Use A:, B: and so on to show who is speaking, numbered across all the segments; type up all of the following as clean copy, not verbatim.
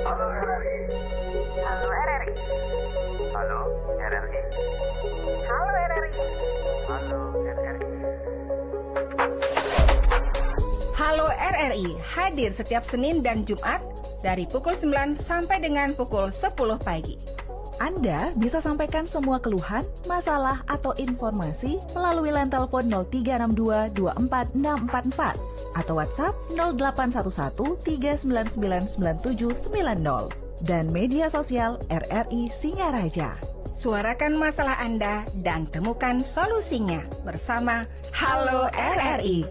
A: Halo RRI.
B: Halo RRI.
A: Halo RRI.
B: Halo RRI.
A: Halo RRI.
C: Halo RRI hadir setiap Senin dan Jumat dari pukul 9 sampai dengan pukul 10 pagi.
D: Anda bisa sampaikan semua keluhan, masalah, atau informasi melalui line telepon 0362 24644 atau WhatsApp 0811 3999790 dan media sosial RRI Singaraja.
C: Suarakan masalah Anda dan temukan solusinya bersama Halo RRI.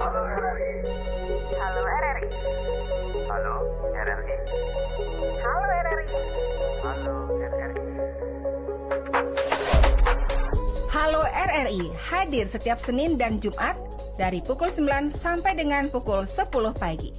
A: Halo RRI.
B: Halo RRI.
A: Halo RRI.
B: Halo RRI.
A: Halo RRI.
C: Halo RRI hadir setiap Senin dan Jumat dari pukul 9 sampai dengan pukul 10 pagi.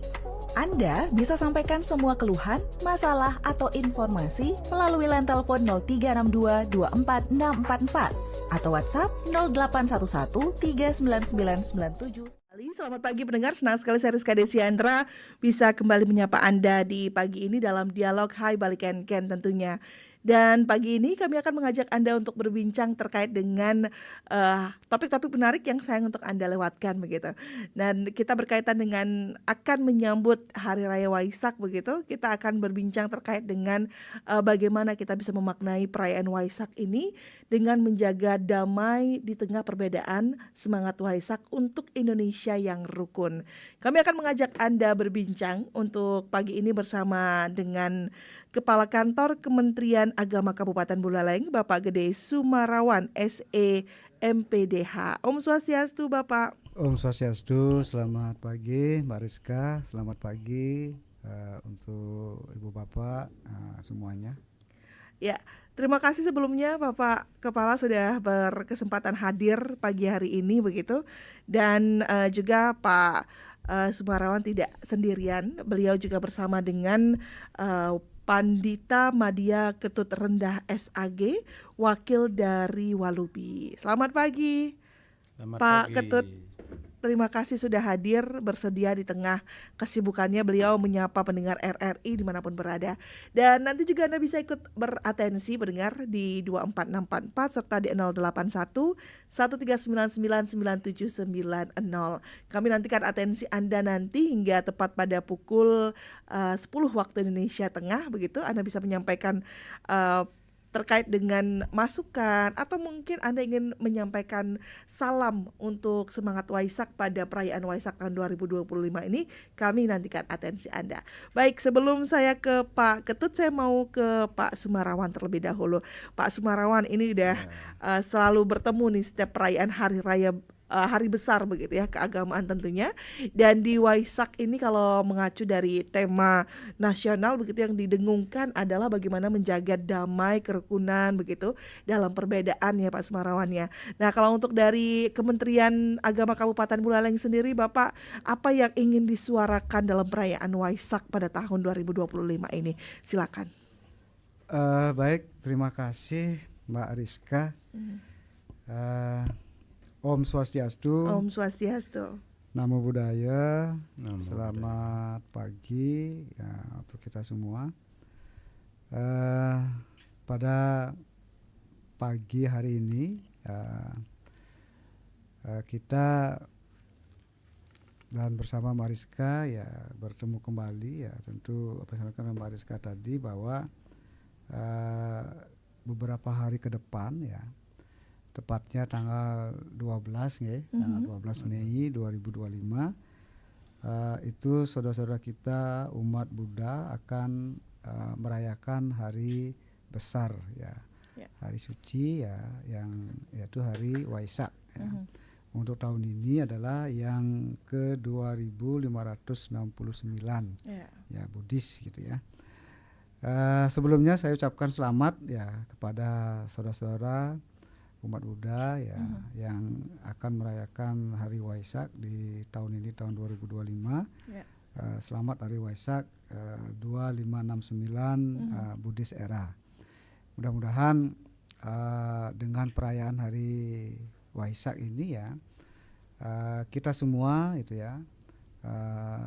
D: Anda bisa sampaikan semua keluhan, masalah, atau informasi melalui line telepon 0362 24644 atau WhatsApp 0811 39997.
E: Selamat pagi pendengar, senang sekali saya Rizka Desiandra bisa kembali menyapa Anda di pagi ini dalam dialog Hai Balik Ken tentunya. Dan pagi ini kami akan mengajak Anda untuk berbincang terkait dengan topik-topik menarik yang sayang untuk Anda lewatkan begitu. Dan kita berkaitan dengan akan menyambut Hari Raya Waisak begitu. Kita akan berbincang terkait dengan bagaimana kita bisa memaknai perayaan Waisak ini dengan menjaga damai di tengah perbedaan, semangat Waisak untuk Indonesia yang rukun. Kami akan mengajak Anda berbincang untuk pagi ini bersama dengan Kepala Kantor Kementerian Agama Kabupaten Buleleng, Bapak Gede Sumarawan, SE MPDH. Om Swastiastu, Bapak.
F: Om Swastiastu, selamat pagi Mbak Rizka, selamat pagi untuk Ibu Bapak semuanya.
E: Ya, terima kasih sebelumnya Bapak Kepala sudah berkesempatan hadir pagi hari ini begitu. Dan juga Pak Sumarawan tidak sendirian, beliau juga bersama dengan Pandita Madya Ketut Rendah SAG, wakil dari Walubi. Selamat pagi,
G: Selamat
E: Pak
G: pagi.
E: Ketut. Terima kasih sudah hadir, bersedia di tengah kesibukannya beliau menyapa pendengar RRI dimanapun berada. Dan nanti juga Anda bisa ikut beratensi pendengar di 24644 serta di 081 139999790. Kami nantikan atensi Anda nanti hingga tepat pada pukul 10 waktu Indonesia Tengah begitu. Anda bisa menyampaikan terkait dengan masukan atau mungkin Anda ingin menyampaikan salam untuk semangat Waisak pada perayaan Waisak tahun 2025 ini, kami nantikan atensi Anda. Baik, sebelum saya ke Pak Ketut, saya mau ke Pak Sumarawan terlebih dahulu. Pak Sumarawan ini udah selalu bertemu nih setiap perayaan hari raya hari besar begitu ya, keagamaan tentunya. Dan di Waisak ini kalau mengacu dari tema nasional begitu yang didengungkan adalah bagaimana menjaga damai kerukunan begitu dalam perbedaan ya Pak Sumarawan ya. Nah, kalau untuk dari Kementerian Agama Kabupaten Buleleng sendiri Bapak, apa yang ingin disuarakan dalam perayaan Waisak pada tahun 2025 ini? Silakan.
F: Baik, terima kasih Mbak Rizka. Om Swastiastu.
E: Om Swastiastu.
F: Namo Buddhaya. Selamat pagi ya, untuk kita semua. Pada pagi hari ini kita dan bersama Mariska ya bertemu kembali ya, tentu bersama Mbak Rizka tadi bahwa beberapa hari ke depan ya, tepatnya tanggal 12 ya, tanggal 12 Mei 2025 itu saudara-saudara kita umat Buddha akan merayakan hari besar ya, hari suci ya, yang yaitu hari Waisak ya. Untuk tahun ini adalah yang ke 2569 ya, Buddhis gitu ya. Sebelumnya saya ucapkan selamat ya kepada saudara-saudara umat Buddha ya yang akan merayakan hari Waisak di tahun ini, tahun 2025. Selamat hari Waisak 2569 Buddhis era. Mudah-mudahan dengan perayaan hari Waisak ini ya, kita semua itu ya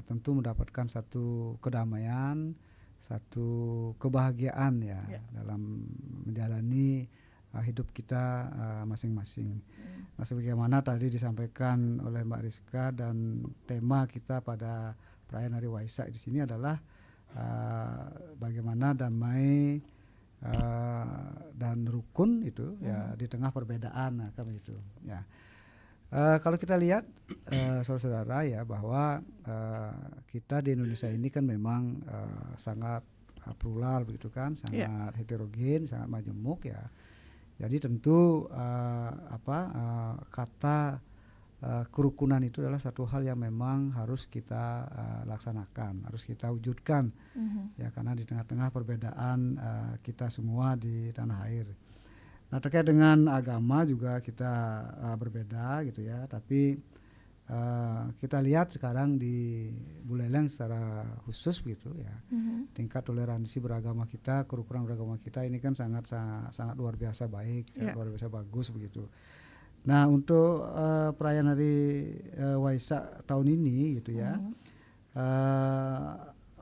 F: tentu mendapatkan satu kedamaian, satu kebahagiaan ya dalam menjalani hidup kita masing-masing. Nah, sebagaimana tadi disampaikan oleh Mbak Rizka, dan tema kita pada perayaan hari Waisak di sini adalah bagaimana damai dan rukun itu ya di tengah perbedaan, nah, kami itu ya. Kalau kita lihat saudara-saudara ya, bahwa kita di Indonesia ini kan memang sangat plural begitu kan, sangat heterogen, sangat majemuk ya. Jadi tentu kata kerukunan itu adalah satu hal yang memang harus kita laksanakan, harus kita wujudkan ya, karena di tengah-tengah perbedaan kita semua di tanah air. Nah, terkait dengan agama juga kita berbeda gitu ya, tapi kita lihat sekarang di Buleleng secara khusus begitu ya, tingkat toleransi beragama kita, kerukunan beragama kita ini kan sangat luar biasa baik, sangat luar biasa bagus begitu. Nah, untuk perayaan hari Waisak tahun ini gitu ya,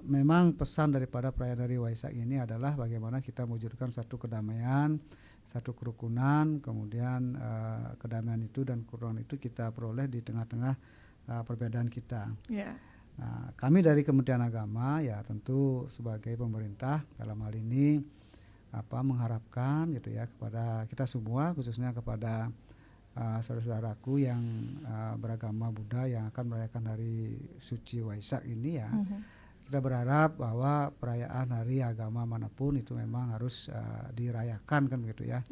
F: memang pesan daripada perayaan hari Waisak ini adalah bagaimana kita mewujudkan satu kedamaian, satu kerukunan, kemudian kedamaian itu dan kerukunan itu kita peroleh di tengah-tengah perbedaan kita. Nah, kami dari Kementerian Agama ya tentu sebagai pemerintah dalam hal ini mengharapkan gitu ya kepada kita semua, khususnya kepada saudara-saudaraku yang beragama Buddha yang akan merayakan hari suci Waisak ini ya. Kita berharap bahwa perayaan hari agama manapun itu memang harus dirayakan kan begitu ya.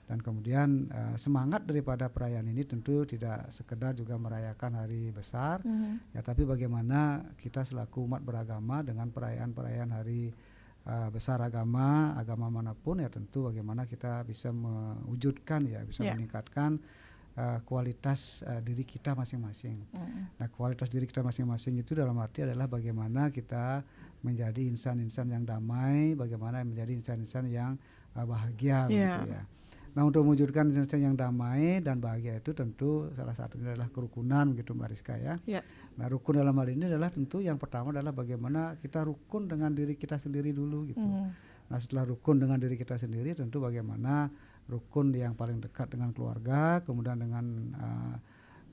F: Dan kemudian semangat daripada perayaan ini tentu tidak sekedar juga merayakan hari besar ya, tapi bagaimana kita selaku umat beragama dengan perayaan-perayaan hari besar agama manapun ya, tentu bagaimana kita bisa mewujudkan ya, bisa meningkatkan kualitas diri kita masing-masing. Nah, kualitas diri kita masing-masing itu dalam arti adalah bagaimana kita menjadi insan-insan yang damai, bagaimana menjadi insan-insan yang bahagia gitu ya. Nah, untuk mewujudkan insan-insan yang damai dan bahagia itu tentu salah satunya adalah kerukunan gitu Mbak Rizka ya. Nah, rukun dalam hal ini adalah tentu yang pertama adalah bagaimana kita rukun dengan diri kita sendiri dulu gitu. Nah, setelah rukun dengan diri kita sendiri, tentu bagaimana rukun yang paling dekat dengan keluarga, kemudian dengan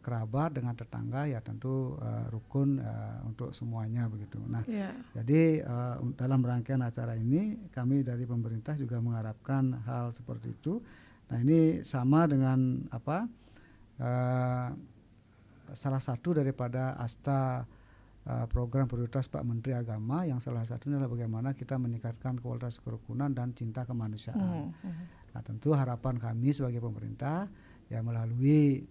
F: kerabat, dengan tetangga, ya tentu rukun untuk semuanya begitu. Nah,
E: Ya.
F: jadi dalam rangkaian acara ini kami dari pemerintah juga mengharapkan hal seperti itu. Nah, ini sama dengan salah satu daripada asta program prioritas Pak Menteri Agama, yang salah satunya adalah bagaimana kita meningkatkan kualitas kerukunan dan cinta kemanusiaan. Nah, tentu harapan kami sebagai pemerintah ya melalui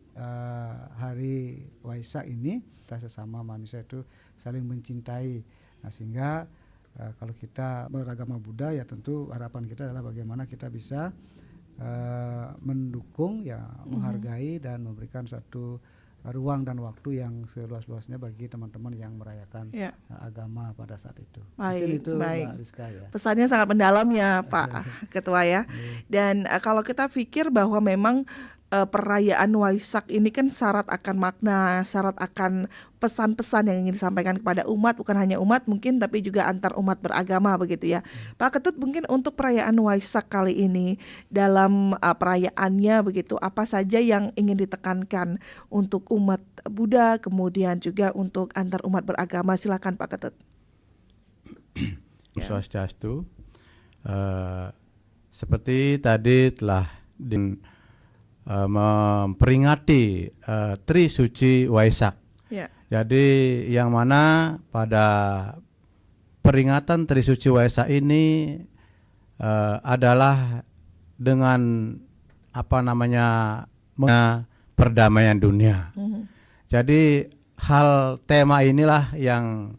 F: hari Waisak ini, kita sesama manusia itu saling mencintai. Nah, sehingga kalau kita beragama Buddha, ya tentu harapan kita adalah bagaimana kita bisa mendukung, ya menghargai dan memberikan satu ruang dan waktu yang seluas-luasnya bagi teman-teman yang merayakan agama pada saat itu.
E: Baik,
F: mungkin itu
E: baik.
F: Mbak Rizka ya.
E: Pesannya sangat mendalam ya Pak Ketua ya. Dan kalau kita pikir bahwa memang perayaan Waisak ini kan syarat akan makna, syarat akan pesan-pesan yang ingin disampaikan kepada umat, bukan hanya umat mungkin, tapi juga antar umat beragama begitu ya. Pak Ketut, mungkin untuk perayaan Waisak kali ini, dalam perayaannya begitu, apa saja yang ingin ditekankan untuk umat Buddha, kemudian juga untuk antar umat beragama? Silakan Pak Ketut.
G: Swastiastu. Seperti tadi telah memperingati Tri Suci Waisak. Jadi yang mana pada peringatan Tri Suci Waisak ini adalah dengan perdamaian dunia. Jadi hal tema inilah yang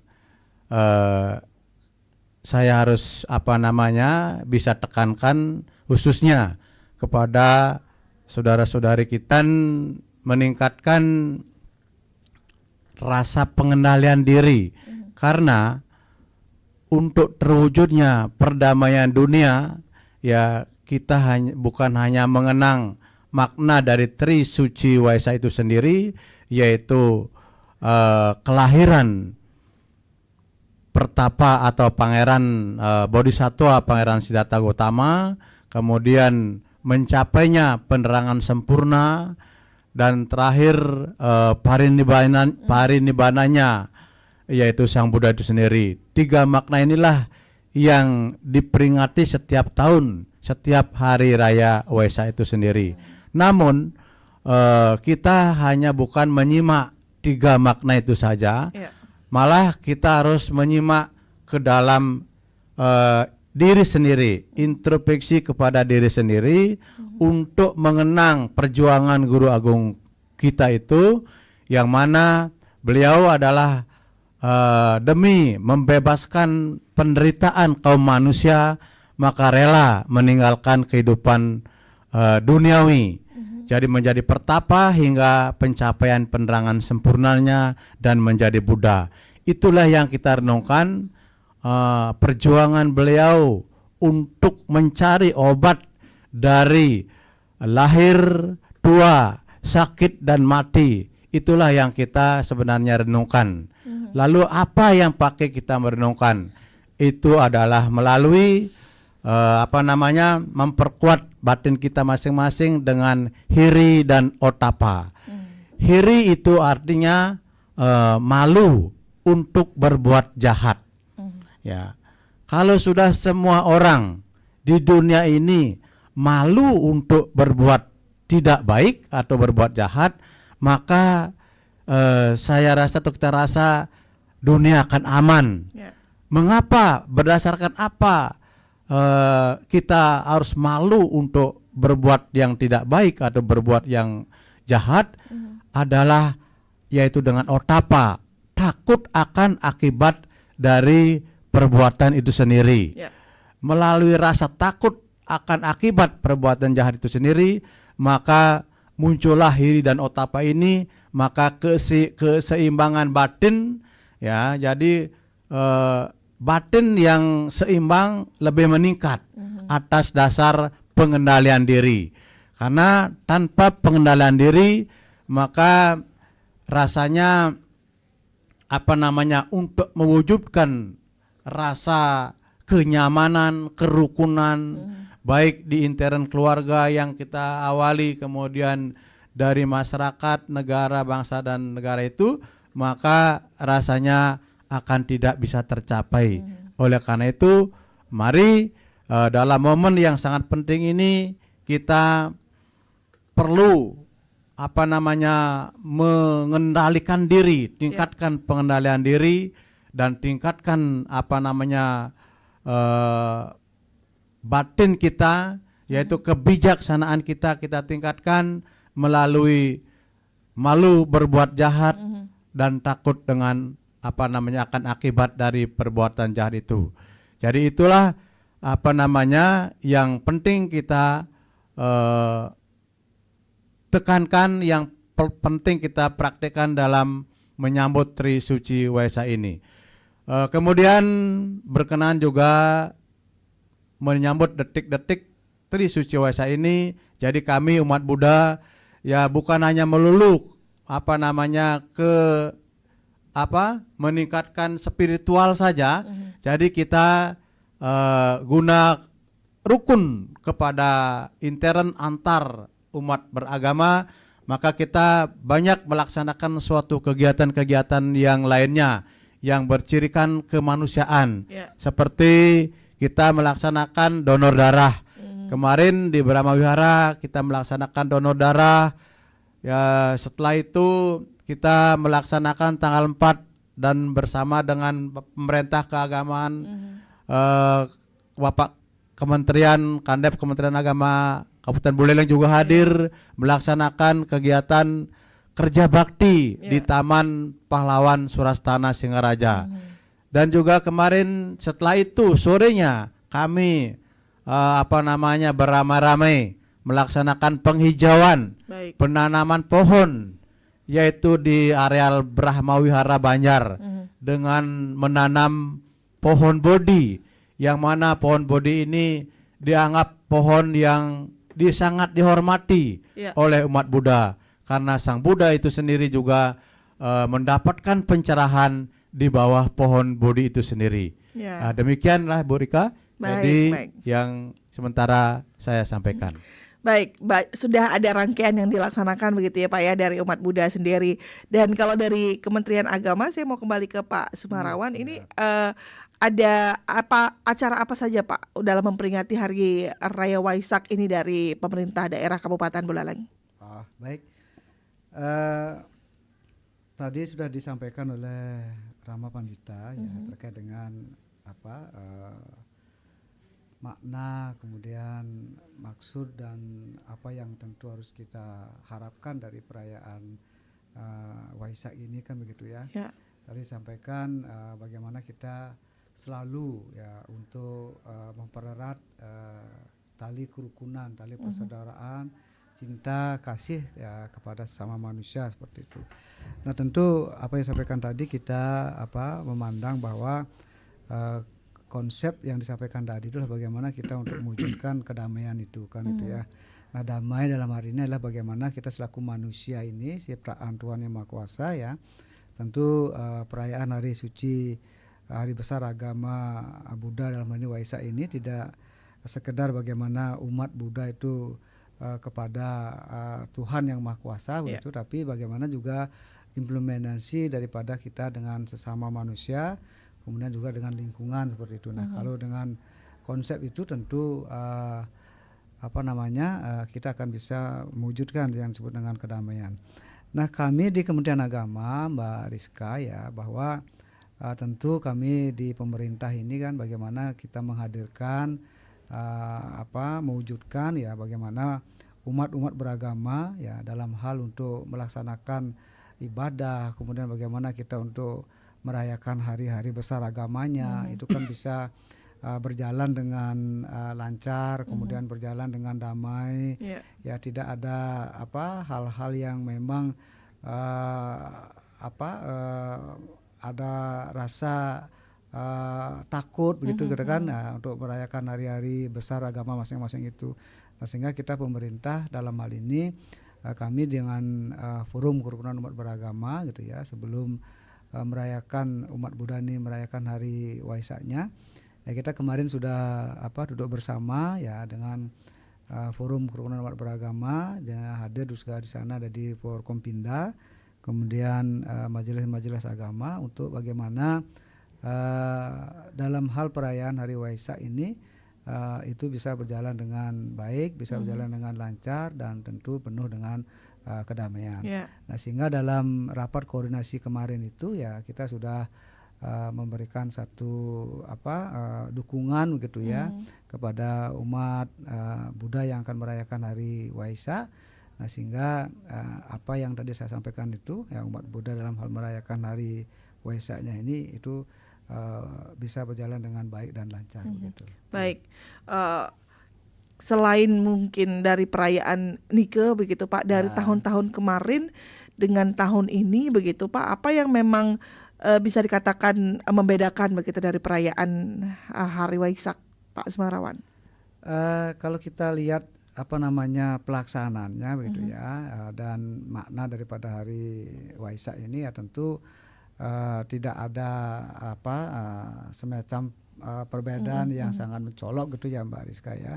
G: saya harus bisa tekankan khususnya kepada saudara-saudari kita, meningkatkan rasa pengendalian diri, karena untuk terwujudnya perdamaian dunia, ya kita bukan hanya mengenang makna dari Tri Suci Waisak itu sendiri, yaitu kelahiran pertapa atau Pangeran Bodhisattva Pangeran Siddhartha Gautama, kemudian mencapainya penerangan sempurna, dan terakhir parinibbananya, yaitu Sang Buddha itu sendiri. 3 makna inilah yang diperingati setiap tahun, setiap hari raya Waisak itu sendiri. Namun kita hanya bukan menyimak 3 makna itu saja, malah kita harus menyimak ke dalam diri sendiri, introspeksi kepada diri sendiri, untuk mengenang perjuangan Guru Agung kita itu, yang mana beliau adalah demi membebaskan penderitaan kaum manusia, maka rela meninggalkan kehidupan duniawi, jadi menjadi pertapa hingga pencapaian penerangan sempurnanya dan menjadi Buddha. Itulah yang kita renungkan, perjuangan beliau untuk mencari obat dari lahir, tua, sakit, dan mati. Itulah yang kita sebenarnya renungkan. Lalu apa yang pakai kita merenungkan? Itu adalah melalui memperkuat batin kita masing-masing dengan hiri dan otapa. Hiri itu artinya malu untuk berbuat jahat. Ya, kalau sudah semua orang di dunia ini malu untuk berbuat tidak baik atau berbuat jahat, maka saya rasa atau kita rasa dunia akan aman. Mengapa? Berdasarkan apa kita harus malu untuk berbuat yang tidak baik atau berbuat yang jahat? Adalah yaitu dengan otapa, takut akan akibat dari perbuatan itu sendiri. Melalui rasa takut akan akibat perbuatan jahat itu sendiri, maka muncullah hiri dan otapa ini, maka keseimbangan batin, ya. Jadi batin yang seimbang lebih meningkat atas dasar pengendalian diri. Karena tanpa pengendalian diri, maka rasanya untuk mewujudkan rasa kenyamanan, kerukunan, baik di intern keluarga yang kita awali, kemudian dari masyarakat, negara, bangsa dan negara itu, maka rasanya akan tidak bisa tercapai. Oleh karena itu, mari dalam momen yang sangat penting ini kita perlu mengendalikan diri, tingkatkan pengendalian diri dan tingkatkan batin kita, yaitu kebijaksanaan kita tingkatkan melalui malu berbuat jahat dan takut dengan akan akibat dari perbuatan jahat itu. Jadi itulah yang penting kita tekankan, yang penting kita praktekkan dalam menyambut Tri Suci Waisak ini. Kemudian berkenan juga menyambut detik-detik Tri Suci Waisak ini. Jadi kami umat Buddha ya bukan hanya melulu meningkatkan spiritual saja. Jadi kita guna rukun kepada intern antar umat beragama, maka kita banyak melaksanakan suatu kegiatan-kegiatan yang lainnya yang bercirikan kemanusiaan. Seperti kita melaksanakan donor darah. Kemarin di Brahma Wihara kita melaksanakan donor darah. Ya, setelah itu kita melaksanakan tanggal 4 dan bersama dengan pemerintah keagamaan, Bapak Kementerian Kandep, Kementerian Agama Kabupaten Buleleng juga hadir melaksanakan kegiatan kerja bakti di Taman Pahlawan Surastana Singaraja. Dan juga kemarin setelah itu sorenya kami beramai-ramai melaksanakan penghijauan, penanaman pohon, yaitu di areal Brahma Wihara Banjar dengan menanam pohon bodhi, yang mana pohon bodhi ini dianggap pohon yang sangat dihormati oleh umat Buddha, karena Sang Buddha itu sendiri juga mendapatkan pencerahan di bawah pohon bodhi itu sendiri. Demikianlah Bu Rika. Jadi yang sementara saya sampaikan.
E: Baik, sudah ada rangkaian yang dilaksanakan begitu ya Pak ya dari umat Buddha sendiri. Dan kalau dari Kementerian Agama, saya mau kembali ke Pak Sumarawan. Ini ada acara apa saja Pak dalam memperingati Hari Raya Waisak ini dari pemerintah daerah Kabupaten Buleleng?
F: Baik, tadi sudah disampaikan oleh Rama Pandita ya, terkait dengan makna, kemudian maksud dan apa yang tentu harus kita harapkan dari perayaan Waisak ini kan begitu ya. Tadi sampaikan bagaimana kita selalu ya untuk mempererat tali kerukunan, tali persaudaraan, cinta kasih ya kepada sesama manusia seperti itu. Nah tentu apa yang disampaikan tadi kita memandang bahwa konsep yang disampaikan tadi itulah bagaimana kita untuk mewujudkan kedamaian itu kan itu ya. Nah damai dalam hari ini adalah bagaimana kita selaku manusia ini ciptaan Tuhan Yang Maha Kuasa ya. Tentu perayaan hari suci, hari besar agama Buddha dalam hal ini Waisak ini tidak sekedar bagaimana umat Buddha itu kepada Tuhan Yang Maha Kuasa begitu, tapi bagaimana juga implementasi daripada kita dengan sesama manusia, kemudian juga dengan lingkungan seperti itu. Nah, kalau dengan konsep itu tentu kita akan bisa mewujudkan yang disebut dengan kedamaian. Nah, kami di Kementerian Agama, Mbak Rizka ya, bahwa tentu kami di pemerintah ini kan bagaimana kita menghadirkan mewujudkan ya bagaimana umat-umat beragama ya dalam hal untuk melaksanakan ibadah, kemudian bagaimana kita untuk merayakan hari-hari besar agamanya itu kan bisa berjalan dengan lancar, kemudian berjalan dengan damai, ya tidak ada hal-hal yang memang ada rasa takut begitu kan untuk merayakan hari-hari besar agama masing-masing itu. Nah, sehingga kita pemerintah dalam hal ini kami dengan forum kerukunan umat beragama gitu ya sebelum merayakan umat Buddha ini merayakan hari Waisaknya ya kita kemarin sudah duduk bersama ya dengan Forum Kerukunan Umat Beragama, hadir juga di sana ada di Forkompinda, kemudian majelis-majelis agama untuk bagaimana dalam hal perayaan Hari Waisak ini itu bisa berjalan dengan baik, bisa berjalan dengan lancar dan tentu penuh dengan kedamaian. Nah, sehingga dalam rapat koordinasi kemarin itu ya kita sudah memberikan satu dukungan begitu ya kepada umat Buddha yang akan merayakan Hari Waisak. Nah, sehingga apa yang tadi saya sampaikan itu ya, umat Buddha dalam hal merayakan Hari Waisaknya ini itu bisa berjalan dengan baik dan lancar begitu.
E: Baik. Selain mungkin dari perayaan Nike begitu Pak, dari tahun-tahun kemarin dengan tahun ini begitu Pak, apa yang memang bisa dikatakan membedakan begitu dari perayaan Hari Waisak, Pak Semarawan?
F: Kalau kita lihat pelaksanaannya begitu ya, dan makna daripada Hari Waisak ini ya tentu tidak ada semacam perbedaan yang sangat mencolok gitu ya Mbak Rizka ya.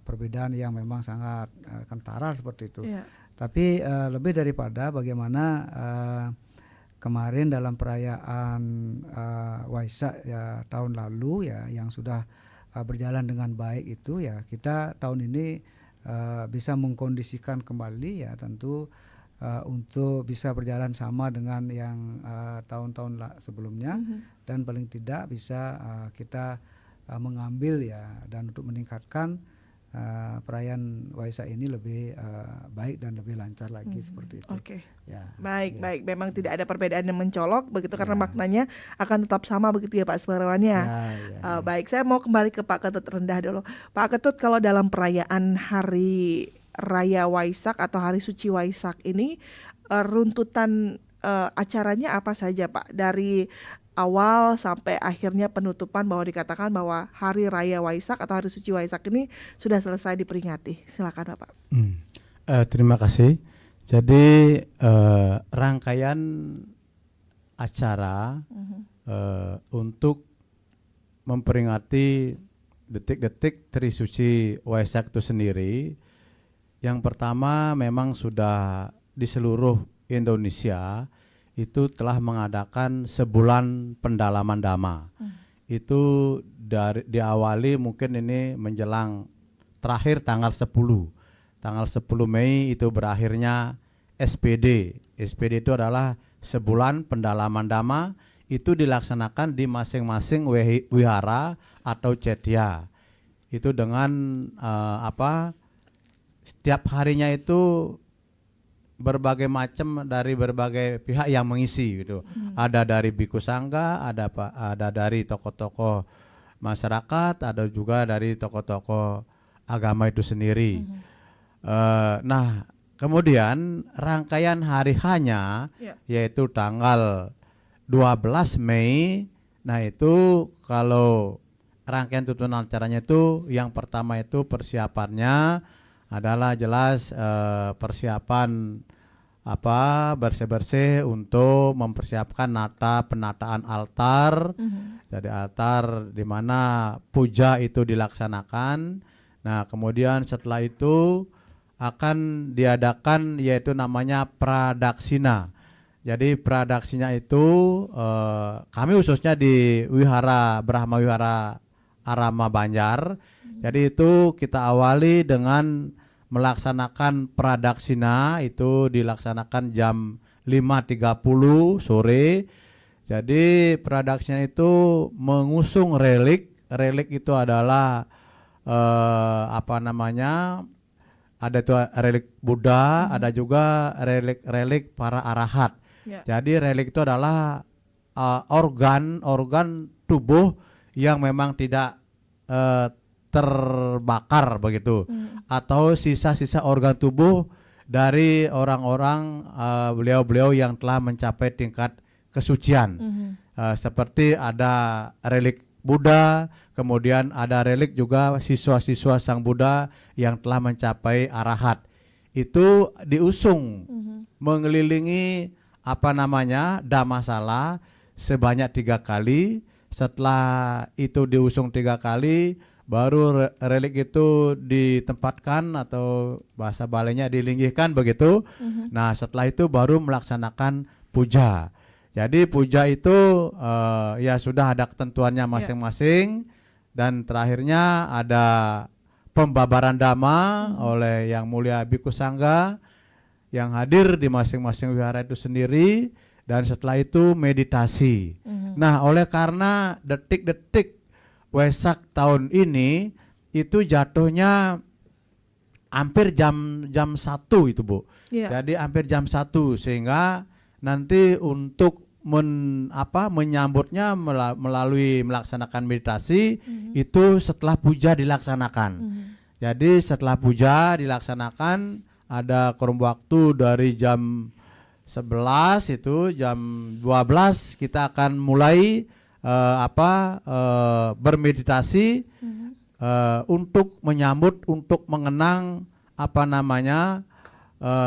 F: Perbedaan yang memang sangat kentara seperti itu. Tapi lebih daripada bagaimana kemarin dalam perayaan Waisak ya tahun lalu ya yang sudah berjalan dengan baik itu ya, kita tahun ini bisa mengkondisikan kembali ya tentu untuk bisa berjalan sama dengan yang tahun-tahun sebelumnya, dan paling tidak bisa kita mengambil ya dan untuk meningkatkan perayaan Waisak ini lebih baik dan lebih lancar lagi seperti itu. Ya.
E: Baik. Memang tidak ada perbedaan yang mencolok begitu karena maknanya akan tetap sama begitu ya Pak Semarawan ya. Baik, saya mau kembali ke Pak Ketut Rendah dulu. Pak Ketut, kalau dalam perayaan Hari Raya Waisak atau Hari Suci Waisak ini runtutan acaranya apa saja Pak? Dari awal sampai akhirnya penutupan, bahwa dikatakan bahwa Hari Raya Waisak atau Hari Suci Waisak ini sudah selesai diperingati. Silakan Bapak.
G: Terima kasih. Jadi rangkaian acara untuk memperingati detik-detik Trisuci Waisak itu sendiri, yang pertama memang sudah di seluruh Indonesia itu telah mengadakan sebulan pendalaman Dhamma. Itu diawali mungkin ini menjelang terakhir tanggal 10. Tanggal 10 Mei itu berakhirnya SPD. SPD itu adalah sebulan pendalaman Dhamma, itu dilaksanakan di masing-masing wihara atau cetya. Itu dengan setiap harinya itu berbagai macam dari berbagai pihak yang mengisi gitu. Ada dari Bhikkhu Sangha, ada dari tokoh-tokoh masyarakat, ada juga dari tokoh-tokoh agama itu sendiri. Nah, kemudian rangkaian hari H-nya yaitu tanggal 12 Mei. Nah, itu kalau rangkaian tuntunan acaranya itu yang pertama itu persiapannya adalah jelas persiapan bersih-bersih untuk mempersiapkan penataan altar. Jadi altar di mana puja itu dilaksanakan. Nah, kemudian setelah itu akan diadakan yaitu namanya pradaksina. Jadi pradaksina itu kami khususnya di Wihara Brahma Wihara Arama Banjar. Jadi itu kita awali dengan melaksanakan pradaksina, itu dilaksanakan jam 5.30 sore. Jadi pradaksina itu mengusung relik. Relik itu adalah ada itu relik Buddha, ada juga relik para arahat. Jadi relik itu adalah organ tubuh yang memang tidak terbakar begitu, atau sisa-sisa organ tubuh dari orang-orang beliau-beliau yang telah mencapai tingkat kesucian. Seperti ada relik Buddha, kemudian ada relik juga siswa-siswa Sang Buddha yang telah mencapai arahat. Itu diusung mengelilingi Dhammasala sebanyak 3 kali. Setelah itu diusung 3 kali, baru relik itu ditempatkan atau bahasa Balenya dilinggihkan begitu. Nah setelah itu baru melaksanakan puja. Jadi puja itu ya sudah ada ketentuannya masing-masing, dan terakhirnya ada pembabaran dhamma oleh Yang Mulia Bhikkhu Sangga yang hadir di masing-masing wihara itu sendiri, dan setelah itu meditasi. Nah oleh karena detik-detik Waisak tahun ini itu jatuhnya hampir jam 1 itu Bu. Jadi hampir jam 1, sehingga nanti untuk menyambutnya melalui melaksanakan meditasi itu setelah puja dilaksanakan. Jadi setelah puja dilaksanakan ada kurun waktu dari jam 11 itu jam 12 kita akan mulai bermeditasi untuk menyambut, untuk mengenang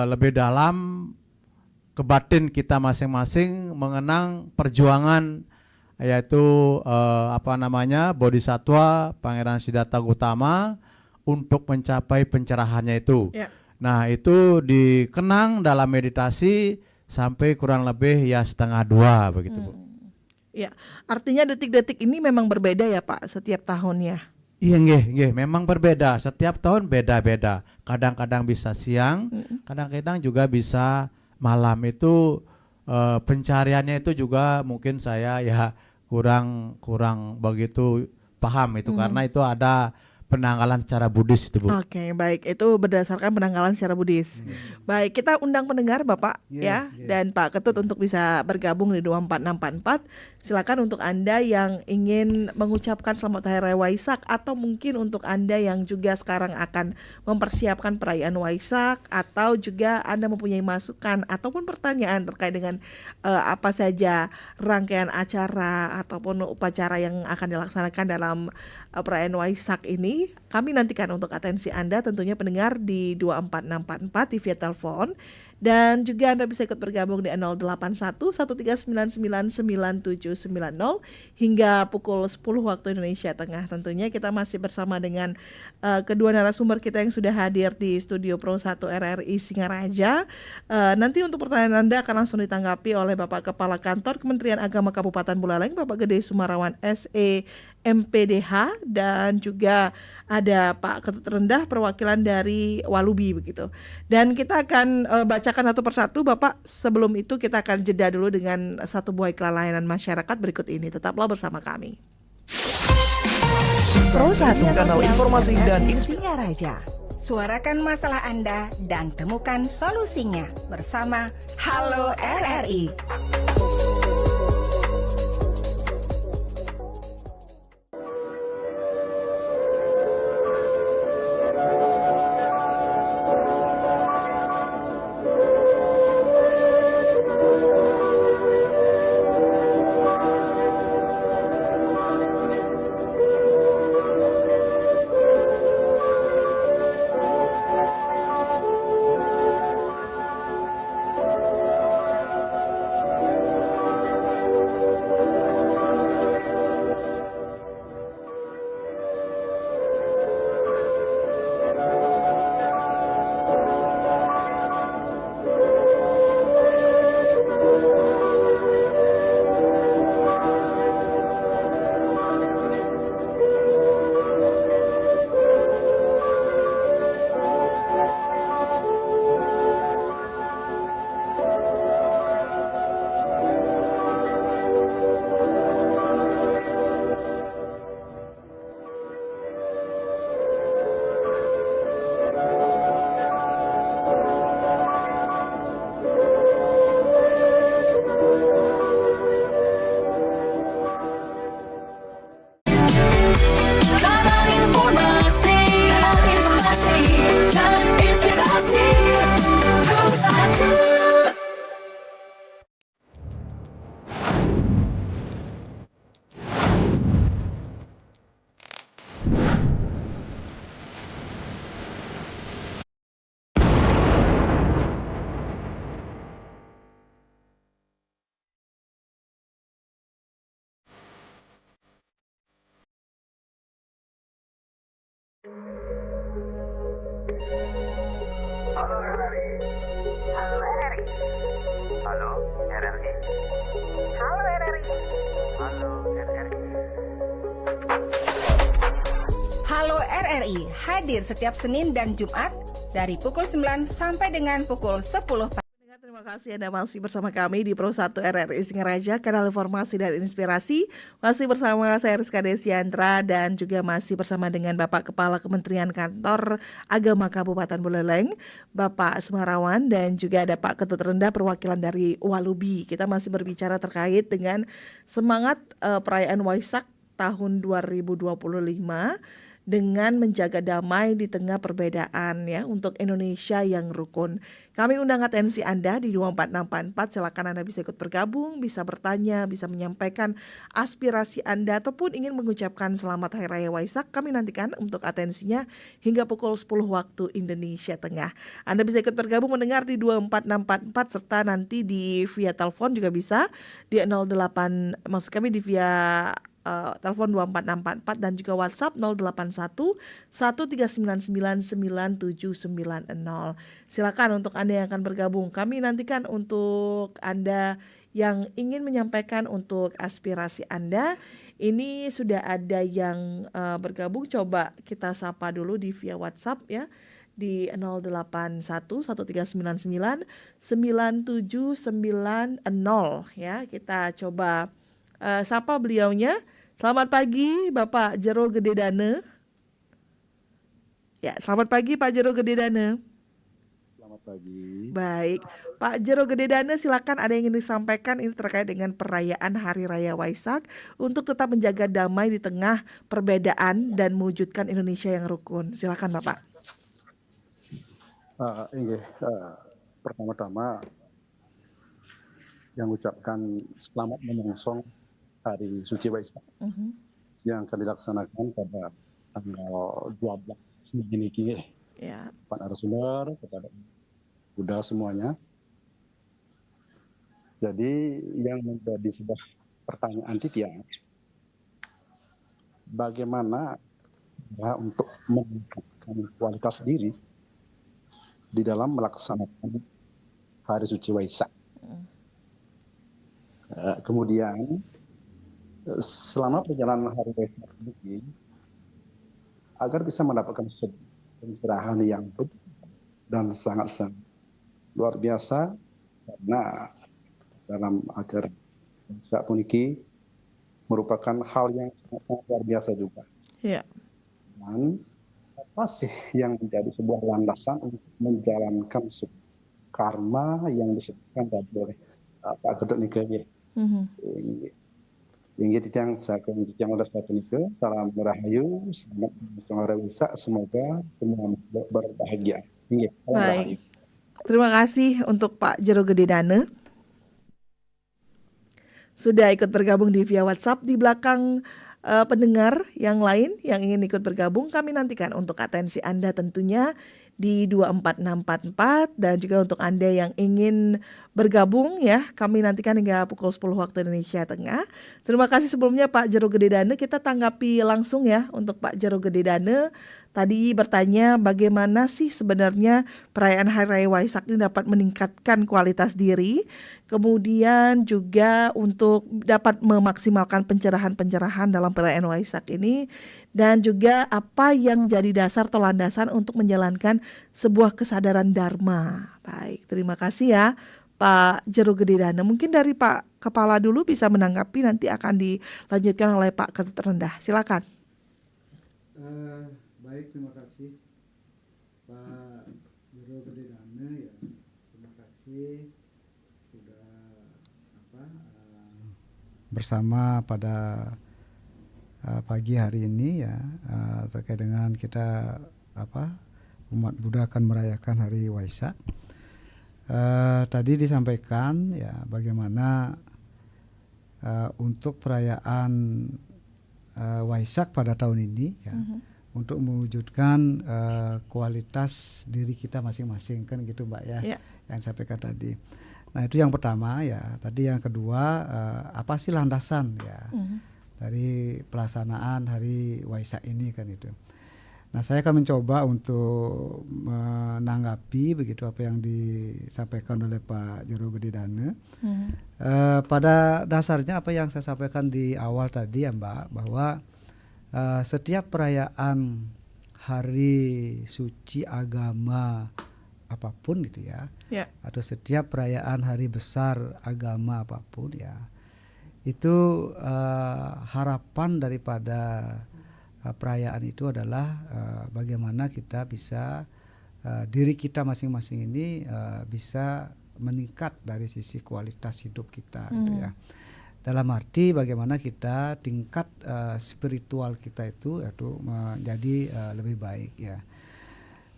G: lebih dalam ke batin kita masing-masing, mengenang perjuangan yaitu Bodhisattva Pangeran Siddhartha Gautama untuk mencapai pencerahannya itu. Nah itu dikenang dalam meditasi sampai kurang lebih ya 1:30 begitu Bu.
E: Ya, artinya detik-detik ini memang berbeda ya Pak setiap tahunnya.
G: Iya nggih, memang berbeda. Setiap tahun beda-beda. Kadang-kadang bisa siang, kadang-kadang juga bisa malam. Itu pencariannya itu juga mungkin saya ya kurang begitu paham itu, karena itu ada penanggalan secara Buddhis itu Bu.
E: Oke, baik, itu berdasarkan penanggalan secara Buddhis. Baik, kita undang pendengar Bapak dan Pak Ketut untuk bisa bergabung di 24644. Silakan untuk Anda yang ingin mengucapkan selamat Hari Raya Waisak, atau mungkin untuk Anda yang juga sekarang akan mempersiapkan perayaan Waisak, atau juga Anda mempunyai masukan ataupun pertanyaan terkait dengan apa saja rangkaian acara ataupun upacara yang akan dilaksanakan dalam perayaan Waisak ini. Kami nantikan untuk atensi Anda tentunya pendengar di 24644 di via telepon, dan juga Anda bisa ikut bergabung di 081 139999790 hingga pukul 10 waktu Indonesia Tengah. Tentunya kita masih bersama dengan kedua narasumber kita yang sudah hadir di studio Pro 1 RRI Singaraja. Nanti untuk pertanyaan Anda akan langsung ditanggapi oleh Bapak Kepala Kantor Kementerian Agama Kabupaten Buleleng, Bapak Gede Sumarawan SE MPDH, dan juga ada Pak Ketut Rendah perwakilan dari Walubi begitu. Dan kita akan bacakan satu persatu Bapak. Sebelum itu kita akan jeda dulu dengan satu buah iklan layanan masyarakat berikut ini. Tetaplah bersama kami.
D: Pro 1
H: kanal informasi dan
D: Singaraja.
C: Suarakan masalah Anda dan temukan solusinya bersama Halo RRI.
B: Halo RRI. Halo RRI.
A: Halo RRI.
B: Halo RRI.
A: Halo RRI.
C: Halo RRI hadir setiap Senin dan Jumat dari pukul 9 sampai dengan pukul 10 pagi.
E: Terima kasih Anda masih bersama kami di Pro 1 RRI Singaraja, kanal informasi dan inspirasi. Masih bersama saya Rizka Desiandra dan juga masih bersama dengan Bapak Kepala Kementerian Kantor Agama Kabupaten Buleleng, Bapak Semarawan, dan juga ada Pak Ketut Rendah perwakilan dari Walubi. Kita masih berbicara terkait dengan semangat perayaan Waisak tahun 2025 dengan menjaga damai di tengah perbedaan ya untuk Indonesia yang rukun. Kami undang atensi Anda di 24644, silakan Anda bisa ikut bergabung, bisa bertanya, bisa menyampaikan aspirasi Anda ataupun ingin mengucapkan selamat Hari Raya Waisak. Kami nantikan untuk atensinya hingga pukul 10 waktu Indonesia Tengah. Anda bisa ikut bergabung mendengar di 24644 serta nanti di via telepon juga bisa di 08, maksud kami di via telepon 24644 dan juga WhatsApp 081 1399 9790. Silakan untuk Anda yang akan bergabung. Kami nantikan untuk Anda yang ingin menyampaikan untuk aspirasi Anda. Ini sudah ada yang bergabung. Coba kita sapa dulu di via WhatsApp ya di 081 1399 9790 ya. Kita coba sapa beliaunya. Selamat pagi Bapak Jero Gededane. Ya, selamat pagi Pak Jero Gededane.
H: Selamat pagi.
E: Baik, Pak Jero Gededane, silakan ada yang ingin disampaikan ini terkait dengan perayaan Hari Raya Waisak untuk tetap menjaga damai di tengah perbedaan dan mewujudkan Indonesia yang rukun. Silakan Bapak.
H: Pertama-tama yang ucapkan selamat menyongsong Hari Suci Waisak yang akan dilaksanakan pada tanggal 12 ini
E: Ya.
H: Pak narasumber, kepada Buddha semuanya. Jadi yang menjadi sebuah pertanyaan titik, bagaimana untuk meningkatkan kualitas diri di dalam melaksanakan Hari Suci Waisak. Kemudian selama perjalanan Hari Waisak ini, agar bisa mendapatkan pencerahan yang betul dan sangat-sangat luar biasa, karena dalam acara Waisak puniki merupakan hal yang sangat luar biasa juga.
E: Ya.
H: Dan apa sih yang menjadi sebuah landasan untuk menjalankan karma yang disebutkan tadi oleh Pak Ketut Nike. Yang yang saya yang oleh satu Nike, salam rahayu, selamat Waisak, semoga semua berbahagia.
E: Baik. Terima kasih untuk Pak Jero Gededane. Sudah ikut bergabung di via WhatsApp. Di belakang pendengar yang lain yang ingin ikut bergabung, kami nantikan untuk atensi Anda tentunya di 24644 dan juga untuk Anda yang ingin bergabung ya, kami nantikan hingga pukul 10 waktu Indonesia Tengah. Terima kasih sebelumnya Pak Jero Gededane. Kita tanggapi langsung ya untuk Pak Jero Gededane. Tadi bertanya bagaimana sih sebenarnya perayaan Hari Raya Waisak ini dapat meningkatkan kualitas diri, kemudian juga untuk dapat memaksimalkan pencerahan-pencerahan dalam perayaan Waisak ini, dan juga apa yang jadi dasar atau landasan untuk menjalankan sebuah kesadaran Dharma. Baik, terima kasih ya Pak Jero Gededane. Mungkin dari Pak Kepala dulu bisa menanggapi, nanti akan dilanjutkan oleh Pak Ketut Rendah. Silakan.
F: Baik, terima kasih Pak Jero Gededane ya. Terima kasih sudah bersama pada pagi hari ini ya, terkait dengan kita umat Buddha akan merayakan Hari Waisak. Tadi disampaikan ya bagaimana untuk perayaan Waisak pada tahun ini ya, untuk mewujudkan kualitas diri kita masing-masing, kan gitu Mbak ya, yang sampaikan tadi. Nah itu yang pertama ya. Tadi yang kedua, apa sih landasan ya dari pelaksanaan Hari Waisak ini kan itu. Nah, saya akan mencoba untuk menanggapi begitu apa yang disampaikan oleh Pak Jero Gedidane. Pada dasarnya apa yang saya sampaikan di awal tadi ya Mbak, bahwa setiap perayaan hari suci agama apapun gitu ya, atau setiap perayaan hari besar agama apapun ya, itu harapan daripada perayaan itu adalah bagaimana kita bisa diri kita masing-masing ini bisa meningkat dari sisi kualitas hidup kita gitu ya. Dalam arti bagaimana kita tingkat spiritual kita itu menjadi lebih baik ya.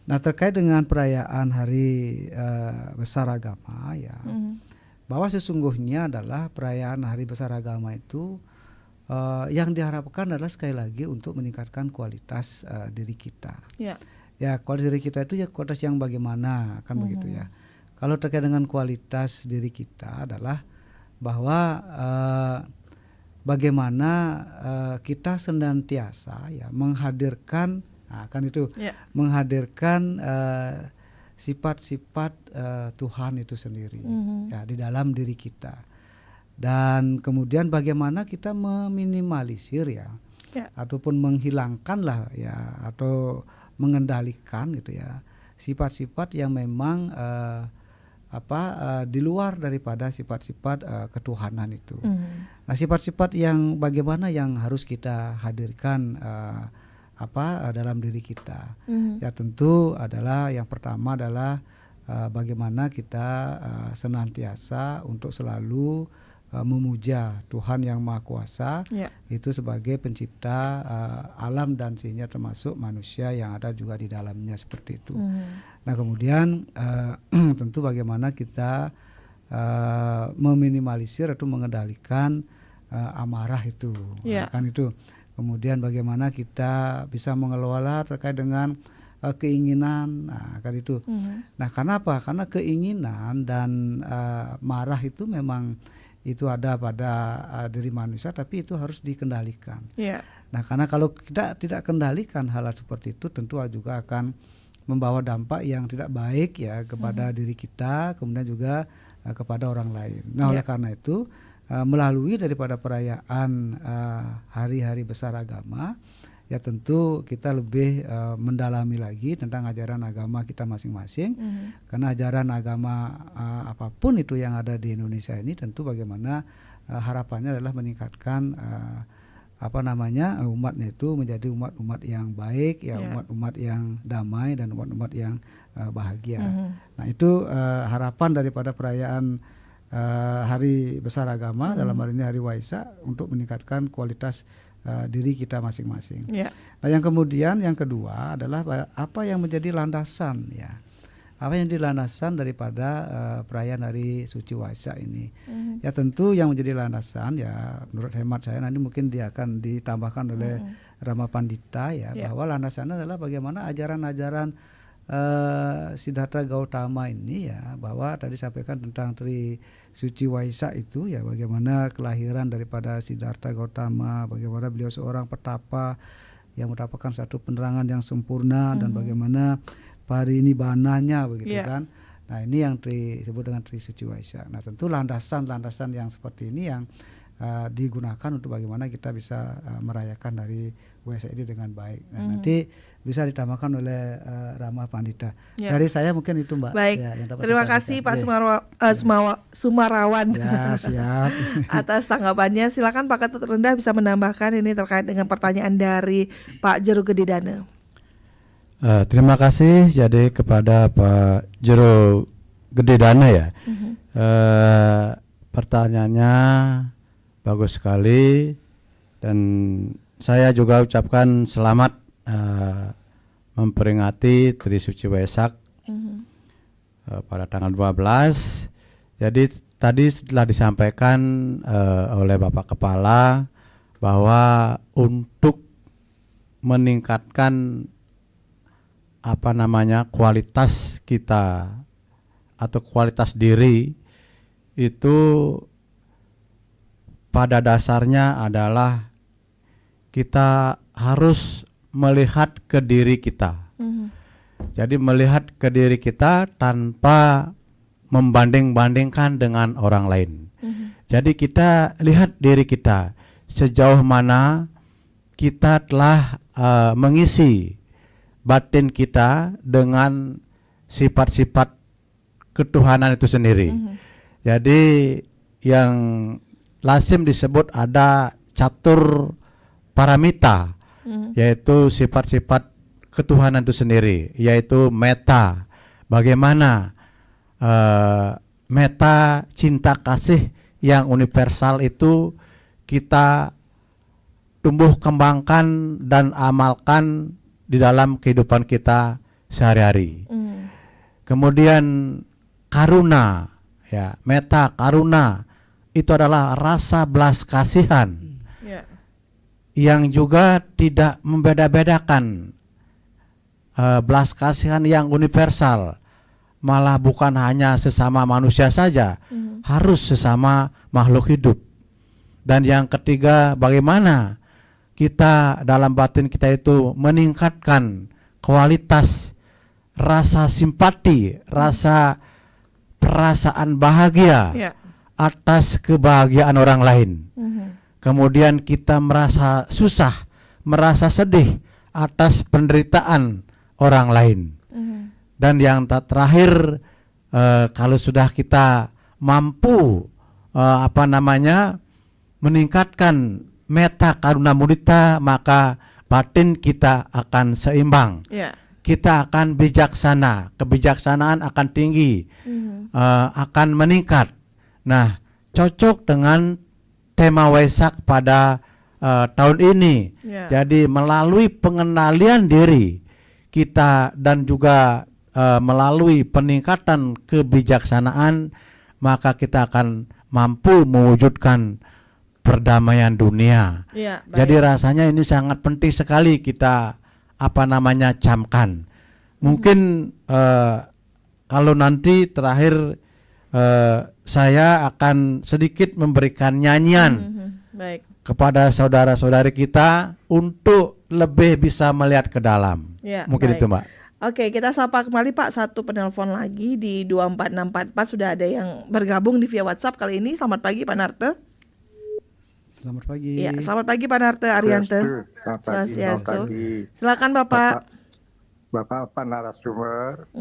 F: Nah, terkait dengan perayaan hari besar agama ya, bahwa sesungguhnya adalah perayaan hari besar agama itu yang diharapkan adalah sekali lagi untuk meningkatkan kualitas diri kita. Ya, kualitas diri kita itu ya kualitas yang bagaimana kan begitu ya. Kalau terkait dengan kualitas diri kita adalah bahwa bagaimana kita senantiasa ya menghadirkan menghadirkan sifat-sifat Tuhan itu sendiri ya di dalam diri kita. Dan kemudian bagaimana kita meminimalisir ya ataupun menghilangkanlah ya atau mengendalikan gitu ya sifat-sifat yang memang di luar daripada sifat-sifat ketuhanan itu. Nah, sifat-sifat yang bagaimana yang harus kita hadirkan dalam diri kita. Ya, tentu adalah yang pertama adalah bagaimana kita senantiasa untuk selalu memuja Tuhan yang Maha Kuasa itu sebagai pencipta alam dan sehingga termasuk manusia yang ada juga di dalamnya seperti itu. Nah, kemudian tentu bagaimana kita meminimalisir atau mengendalikan amarah itu, kan itu. Kemudian bagaimana kita bisa mengelola terkait dengan keinginan, kan itu. Nah, karena apa? Karena keinginan dan marah itu memang itu ada pada diri manusia, tapi itu harus dikendalikan. Nah, karena kalau kita tidak kendalikan hal seperti itu, tentu juga akan membawa dampak yang tidak baik ya kepada diri kita, kemudian juga kepada orang lain. Nah, oleh karena itu melalui daripada perayaan hari-hari besar agama, ya tentu kita lebih mendalami lagi tentang ajaran agama kita masing-masing. Karena ajaran agama apapun itu yang ada di Indonesia ini tentu bagaimana harapannya adalah meningkatkan umatnya itu menjadi umat-umat yang baik ya, umat-umat yang damai dan umat-umat yang bahagia. Nah, itu harapan daripada perayaan hari besar agama dalam hari ini hari Waisak untuk meningkatkan kualitas diri kita masing-masing. Nah, yang kemudian yang kedua adalah apa yang menjadi landasan ya, apa yang menjadi landasan daripada perayaan hari suci Waisak ini. Ya, tentu yang menjadi landasan ya menurut hemat saya nanti mungkin dia akan ditambahkan oleh Rama Pandita ya, bahwa landasannya adalah bagaimana ajaran-ajaran Siddhartha Gautama ini ya, bahwa tadi sampaikan tentang Tri Suci Waisak itu ya, bagaimana kelahiran daripada Siddhartha Gautama, bagaimana beliau seorang petapa yang mendapatkan satu penerangan yang sempurna dan bagaimana parinibbananya begitu kan. Nah, ini yang disebut dengan Tri Suci Waisak. Nah, tentu landasan-landasan yang seperti ini yang digunakan untuk bagaimana kita bisa merayakan dari Waisak ini dengan baik. Nah, nanti bisa ditambahkan oleh Rama Pandita. Dari saya mungkin itu Mbak.
E: Baik,
F: ya,
E: terima kasih Pak Sumarawan
F: ya, siap.
E: atas tanggapannya. Silakan Pak Ketut Rendah bisa menambahkan ini terkait dengan pertanyaan dari Pak Jero Gedidane.
G: Terima kasih jadi kepada Pak Jero Gedidane ya. Pertanyaannya bagus sekali dan saya juga ucapkan selamat memperingati Tri Suci Waisak pada tanggal 12. Jadi tadi setelah disampaikan oleh Bapak Kepala bahwa untuk meningkatkan kualitas kita atau kualitas diri itu pada dasarnya adalah kita harus melihat ke diri kita. Jadi melihat ke diri kita tanpa membanding-bandingkan dengan orang lain. Jadi kita lihat diri kita sejauh mana kita telah mengisi batin kita dengan sifat-sifat ketuhanan itu sendiri. Jadi yang lazim disebut ada catur paramita, yaitu sifat-sifat ketuhanan itu sendiri, yaitu meta. Bagaimana meta cinta kasih yang universal itu kita tumbuh kembangkan dan amalkan di dalam kehidupan kita sehari-hari. Kemudian karuna, ya, meta karuna itu adalah rasa belas kasihan yang juga tidak membeda-bedakan, belas kasihan yang universal, malah bukan hanya sesama manusia saja, harus sesama makhluk hidup. Dan yang ketiga, bagaimana kita dalam batin kita itu meningkatkan kualitas rasa simpati, rasa perasaan bahagia atas kebahagiaan orang lain. Kemudian kita merasa susah, merasa sedih atas penderitaan orang lain. Dan yang terakhir, kalau sudah kita mampu meningkatkan meta karuna mudita, maka batin kita akan seimbang. Kita akan bijaksana, kebijaksanaan akan tinggi, akan meningkat. Nah, cocok dengan tema Waisak pada tahun ini. Jadi melalui pengendalian diri kita dan juga melalui peningkatan kebijaksanaan, maka kita akan mampu mewujudkan perdamaian dunia. Jadi rasanya ini sangat penting sekali kita camkan. Mungkin kalau nanti terakhir saya akan sedikit memberikan nyanyian kepada saudara-saudari kita untuk lebih bisa melihat ke dalam. Mungkin itu, Mbak.
E: Oke, kita sapa kembali Pak, satu penelpon lagi di 24644 sudah ada yang bergabung di via WhatsApp kali ini. Selamat pagi Pak Narte.
F: Selamat pagi.
E: Ya, selamat pagi Pak Narte Ariante.
I: Selamat pagi.
E: Silakan Bapak.
I: Bapak narasumber.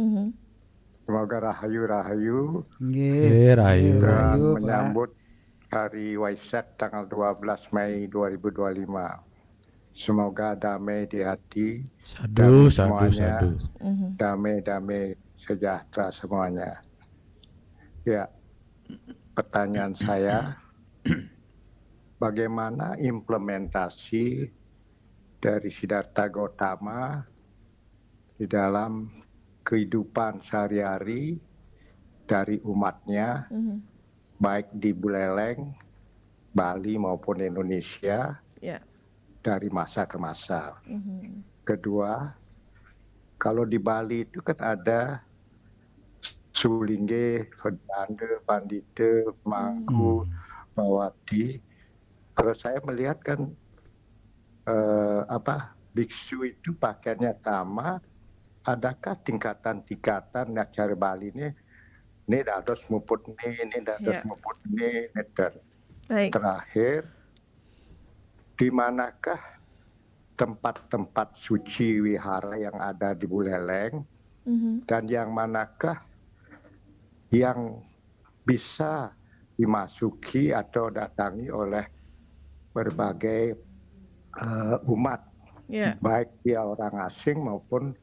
I: Semoga rahayu.
G: Rahayu.
I: Dan menyambut hari Waisak tanggal 12 Mei 2025. Semoga damai di hati.
G: Sadu.
I: Damai sejahtera semuanya. Ya, pertanyaan saya, bagaimana implementasi dari Siddhartha Gautama di dalam kehidupan sehari-hari dari umatnya, baik di Buleleng, Bali maupun Indonesia, dari masa ke masa. Kedua, kalau di Bali itu kan ada Sulingge, Ferdinande, Pandite, Mangku, Bawati. Kalau saya melihat kan biksu itu pakaiannya sama, adakah tingkatan-tingkatan nak cara Bali ini dados muput ini dados muput ini. Terakhir, di manakah tempat-tempat suci wihara yang ada di Buleleng, dan yang manakah yang bisa dimasuki atau datangi oleh berbagai umat, baik dia orang asing maupun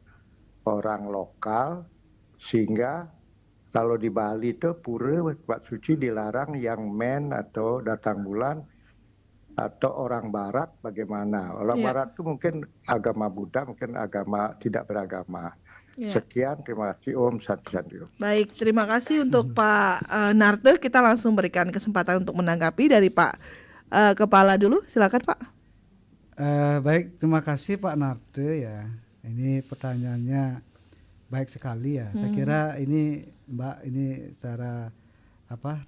I: orang lokal, sehingga kalau di Bali itu pura tempat suci dilarang yang men atau datang bulan atau orang Barat. Bagaimana orang Barat itu mungkin agama Buddha, mungkin agama tidak beragama. Sekian, terima kasih. Om Santi Santi.
E: Baik, terima kasih untuk Pak Narte. Kita langsung berikan kesempatan untuk menanggapi dari Pak Kepala dulu. Silakan Pak.
F: Baik, terima kasih Pak Narte ya. Ini pertanyaannya baik sekali ya. Saya kira ini Mbak ini secara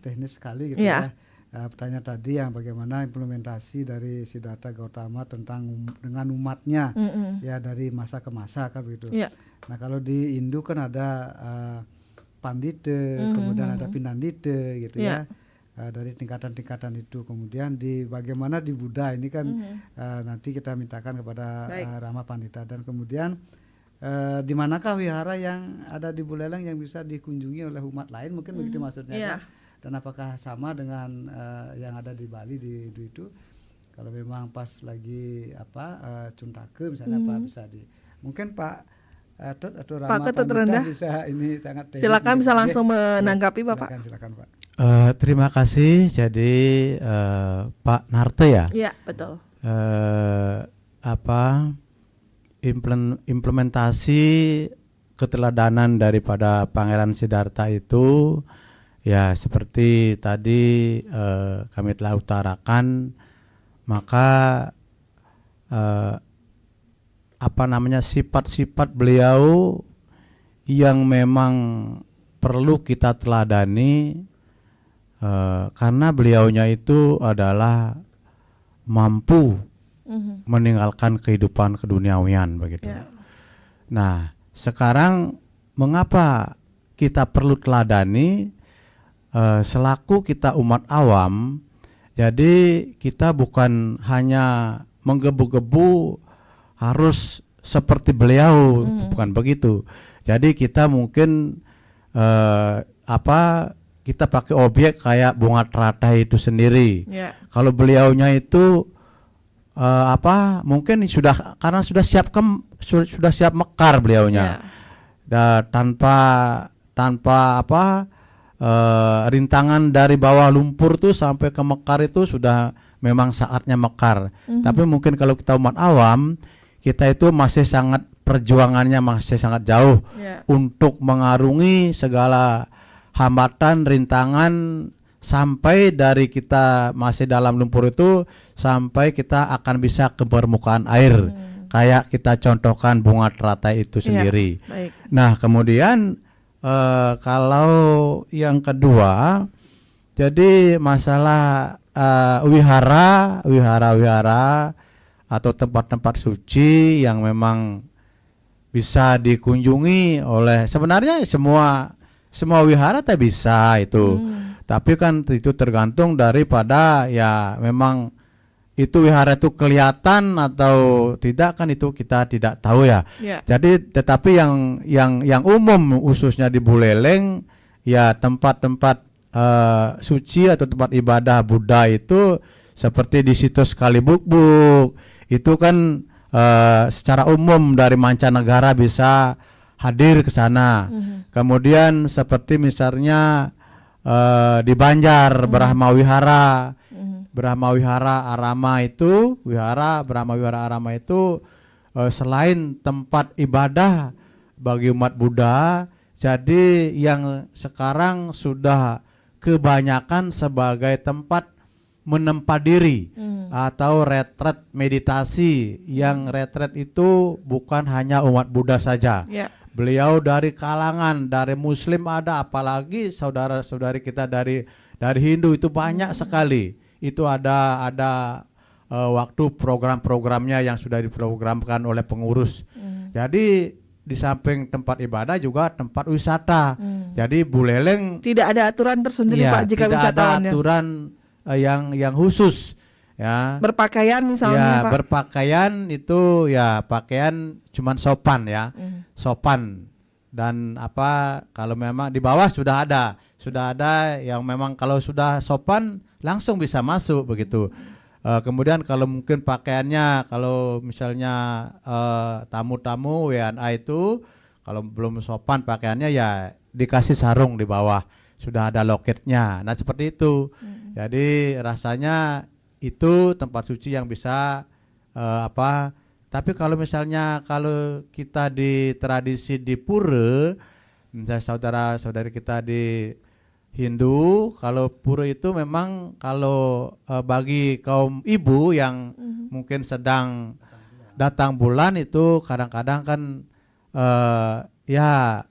F: teknis sekali gitu ya. pertanyaan tadi yang bagaimana implementasi dari Siddhartha Gautama tentang dengan umatnya ya dari masa ke masa kan begitu.
E: Yeah.
F: Nah kalau di Hindu kan ada pandita, kemudian ada pinandita gitu ya. Dari tingkatan-tingkatan itu, kemudian di bagaimana di Buddha ini kan nanti kita mintakan kepada Rama Pandita, dan kemudian di manakah wihara yang ada di Buleleng yang bisa dikunjungi oleh umat lain, mungkin begitu maksudnya kan? Dan apakah sama dengan yang ada di Bali di itu? Kalau memang pas lagi Cuntake misalnya apa bisa mungkin Pak Tut atau Rama Pandita bisa ini sangat
E: silakan bisa langsung menanggapi Bapak.
F: Silakan Pak.
G: Terima kasih. Jadi Pak Narte ya.
E: Iya betul.
G: Implementasi keteladanan daripada Pangeran Siddhartha itu ya seperti tadi kami telah utarakan, maka sifat-sifat beliau yang memang perlu kita teladani karena beliaunya itu adalah mampu meninggalkan kehidupan keduniawian begitu. Nah, sekarang mengapa kita perlu teladani selaku kita umat awam? Jadi kita bukan hanya menggebu-gebu harus seperti beliau, bukan begitu. Jadi kita mungkin kita pakai objek kayak bunga teratai itu sendiri. Kalau beliaunya itu mungkin karena sudah siap mekar beliaunya. Tanpa rintangan dari bawah lumpur tuh sampai ke mekar itu sudah memang saatnya mekar. Tapi mungkin kalau kita umat awam, kita itu masih sangat perjuangannya masih sangat jauh untuk mengarungi segala hambatan, rintangan, sampai dari kita masih dalam lumpur itu sampai kita akan bisa ke permukaan air. Kayak kita contohkan bunga teratai itu sendiri. Nah, kemudian kalau yang kedua, jadi masalah wihara atau tempat-tempat suci yang memang bisa dikunjungi oleh, sebenarnya semua wihara tak bisa itu. Tapi kan itu tergantung daripada ya memang itu wihara itu kelihatan atau tidak, kan itu kita tidak tahu ya. Jadi tetapi yang umum khususnya di Buleleng ya tempat-tempat suci atau tempat ibadah Buddha itu seperti di situs Kalibukbuk itu kan secara umum dari mancanegara bisa hadir ke sana. Kemudian seperti misalnya di Banjar Brahma Wihara, Brahma Wihara Arama itu, Brahma Wihara Arama itu selain tempat ibadah bagi umat Buddha, jadi yang sekarang sudah kebanyakan sebagai tempat menempa diri atau retret meditasi, yang retret itu bukan hanya umat Buddha saja. Beliau dari kalangan dari Muslim ada, apalagi saudara-saudari kita dari Hindu itu banyak sekali. Itu ada waktu program-programnya yang sudah diprogramkan oleh pengurus. Jadi di samping tempat ibadah juga tempat wisata. Jadi Buleleng
E: tidak ada aturan tersendiri Pak jika
G: tidak
E: wisatawannya.
G: ada aturan yang khusus ya.
E: Berpakaian misalnya Pak.
G: Berpakaian itu ya pakaian cuman sopan ya. Sopan, dan kalau memang di bawah sudah ada yang memang kalau sudah sopan langsung bisa masuk begitu. Kemudian kalau mungkin pakaiannya, kalau misalnya tamu-tamu WNA itu kalau belum sopan pakaiannya ya dikasih sarung di bawah, sudah ada loketnya. Nah seperti itu. Jadi rasanya itu tempat suci yang bisa tapi kalau misalnya kalau kita di tradisi di pura, misalnya saudara-saudari kita di Hindu, kalau pura itu memang kalau bagi kaum ibu yang mungkin sedang datang bulan itu kadang-kadang kan ya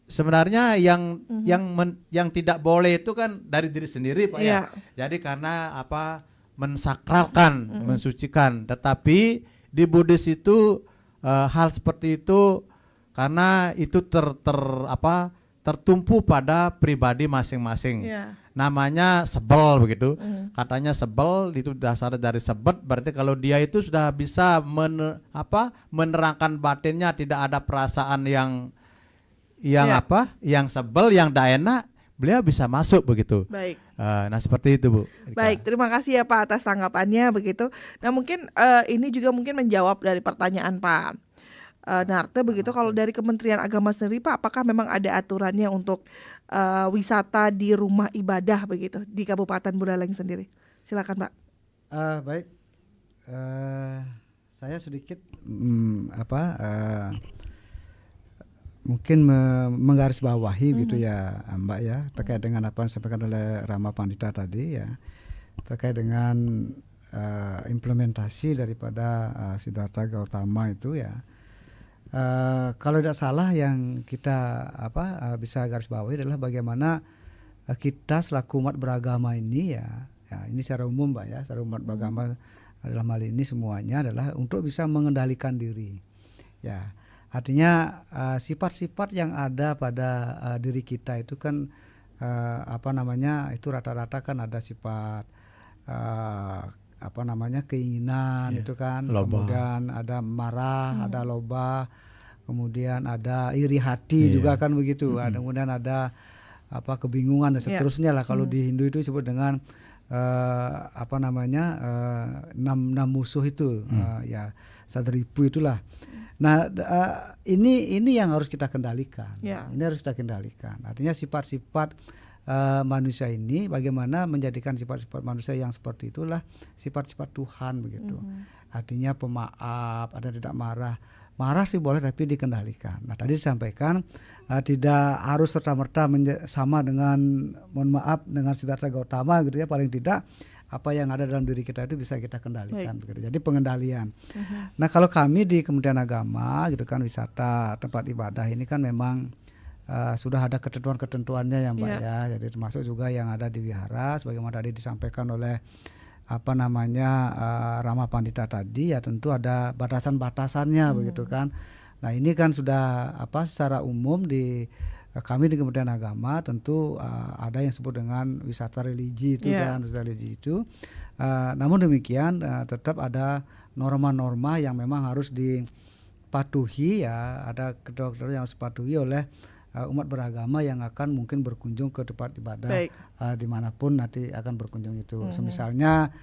G: sebenarnya yang tidak boleh itu kan dari diri sendiri Pak ya. Jadi karena mensakralkan, mensucikan. Tetapi di Buddhis itu hal seperti itu karena itu tertumpu pada pribadi masing-masing. Namanya sebel begitu. Katanya sebel itu dasar dari sebet, berarti kalau dia itu sudah bisa menerangkan batinnya, tidak ada perasaan yang sebel, yang tidak enak, beliau bisa masuk begitu.
E: Baik.
G: Nah seperti itu Bu.
E: Baik, terima kasih ya Pak atas tanggapannya begitu. Nah mungkin ini juga mungkin menjawab dari pertanyaan Pak Narte begitu. Kalau dari Kementerian Agama sendiri Pak, apakah memang ada aturannya untuk wisata di rumah ibadah begitu di Kabupaten Buleleng sendiri? Silakan Pak.
F: Baik, saya sedikit mungkin menggarisbawahi gitu ya Mbak ya, terkait dengan apa yang disampaikan oleh Rama Pandita tadi ya, terkait dengan implementasi daripada Siddhartha Gautama itu ya. Kalau tidak salah yang kita bisa garis bawahi adalah bagaimana kita selaku umat beragama ini ya ini secara umum Mbak ya, secara umat beragama dalam hal ini semuanya adalah untuk bisa mengendalikan diri ya. Artinya sifat-sifat yang ada pada diri kita itu kan itu rata-rata kan ada sifat keinginan itu kan, loba. Kemudian ada marah, ada loba, kemudian ada iri hati juga kan begitu. Kemudian ada kebingungan dan seterusnya lah. Kalau di Hindu itu disebut dengan 6 musuh itu ya sadripu itulah. Nah ini yang harus kita kendalikan. Ini harus kita kendalikan. Artinya sifat-sifat manusia ini, bagaimana menjadikan sifat-sifat manusia yang seperti itulah sifat-sifat Tuhan begitu. Artinya pemaaf, ada tidak marah. Marah sih boleh tapi dikendalikan. Nah tadi disampaikan tidak harus serta-merta sama dengan, mohon maaf, dengan Siddhartha Gautama gitu ya. Paling tidak apa yang ada dalam diri kita itu bisa kita kendalikan begitu. Jadi pengendalian. Nah kalau kami di Kementerian Agama gitu kan, wisata tempat ibadah ini kan memang sudah ada ketentuan-ketentuannya ya Mbak ya. Jadi termasuk juga yang ada di wihara sebagaimana tadi disampaikan oleh Rama Pandita tadi ya, tentu ada batasan-batasannya begitu kan. Nah ini kan sudah secara umum di kami di Kementerian Agama tentu ada yang disebut dengan wisata religi itu kan, wisata religi itu. Namun demikian tetap ada norma-norma yang memang harus dipatuhi ya, ada kedokteran yang harus dipatuhi oleh umat beragama yang akan mungkin berkunjung ke tempat ibadah dimanapun nanti akan berkunjung itu. Misalnya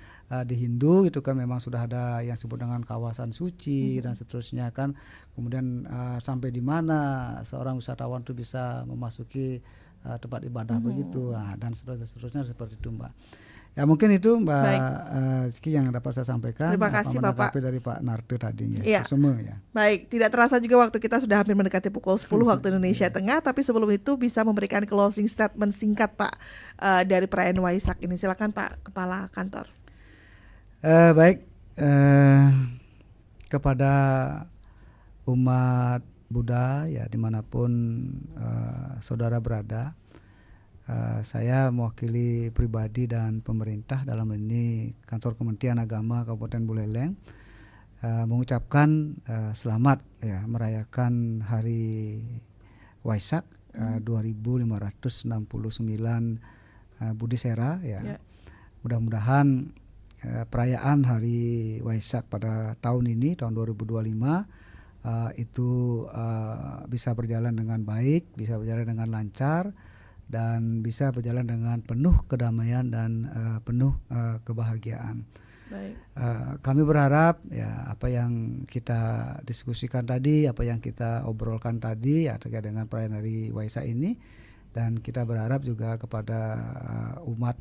F: di Hindu itu kan memang sudah ada yang disebut dengan kawasan suci dan seterusnya kan. Kemudian sampai di mana seorang wisatawan itu bisa memasuki tempat ibadah begitu, dan seterusnya seperti itu Mbak. Ya mungkin itu Mbak Rizky yang dapat saya sampaikan.
E: Terima kasih Bapak.
F: Dari Pak Narte tadinya.
E: Semua ya. Baik, tidak terasa juga waktu kita sudah hampir mendekati pukul 10 waktu Indonesia Tengah. Tapi sebelum itu bisa memberikan closing statement singkat Pak dari perayaan Waisak ini. Silakan Pak Kepala Kantor.
F: Kepada umat Buddha ya dimanapun saudara berada. Saya mewakili pribadi dan pemerintah dalam ini Kantor Kementerian Agama Kabupaten Buleleng mengucapkan selamat ya merayakan Hari Waisak 2569 Buddhisera ya. Mudah-mudahan perayaan Hari Waisak pada tahun ini tahun 2025 itu bisa berjalan dengan baik, bisa berjalan dengan lancar, dan bisa berjalan dengan penuh kedamaian dan penuh kebahagiaan. Kami berharap ya apa yang kita diskusikan tadi, apa yang kita obrolkan tadi ya terkait dengan perayaan Hari Waisak ini, dan kita berharap juga kepada umat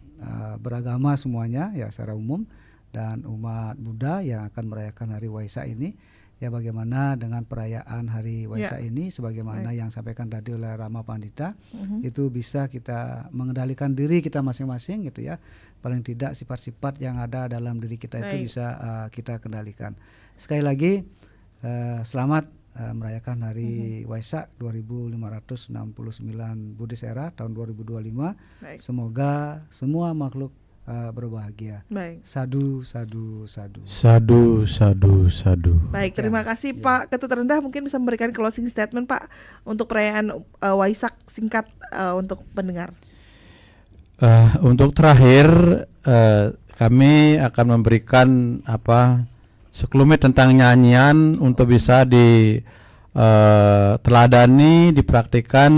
F: beragama semuanya ya secara umum dan umat Buddha yang akan merayakan Hari Waisak ini ya, bagaimana dengan perayaan Hari Waisak ini sebagaimana yang sampaikan tadi oleh Rama Pandita, itu bisa kita mengendalikan diri kita masing-masing gitu ya. Paling tidak sifat-sifat yang ada dalam diri kita itu bisa kita kendalikan. Sekali lagi selamat merayakan Hari Waisak 2569 Buddhis Era tahun 2025.
E: Baik.
F: Semoga semua makhluk berbahagia.
E: Baik.
F: Sadu, sadu, sadu.
G: Sadu, sadu, sadu.
E: Baik, terima kasih Pak Ketut Rendah. Mungkin bisa memberikan closing statement Pak untuk perayaan Waisak singkat untuk pendengar.
G: Untuk terakhir kami akan memberikan sekelumit tentang nyanyian untuk bisa diteladani, dipraktikkan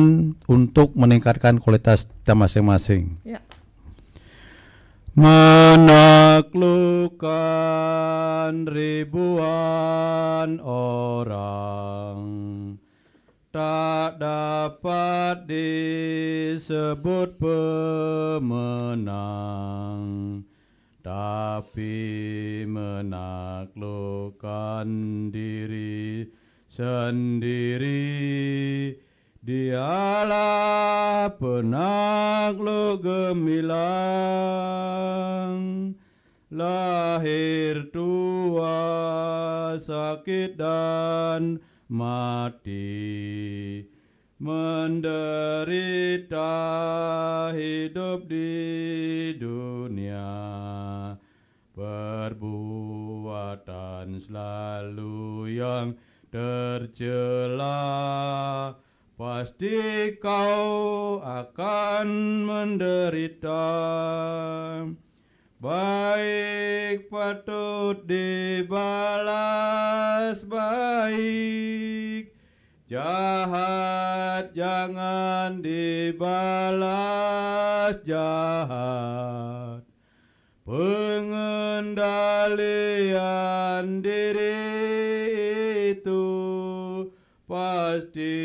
G: untuk meningkatkan kualitas kita masing-masing.
E: Ya.
G: Menaklukkan ribuan orang tak dapat disebut pemenang, tapi menaklukkan diri sendiri. Dialah penakluk gemilang, lahir tua sakit dan mati, menderita hidup di dunia, perbuatan selalu yang tercela, pasti kau akan menderita. Baik patut dibalas baik, jahat jangan dibalas jahat. Pengendalian diri itu pasti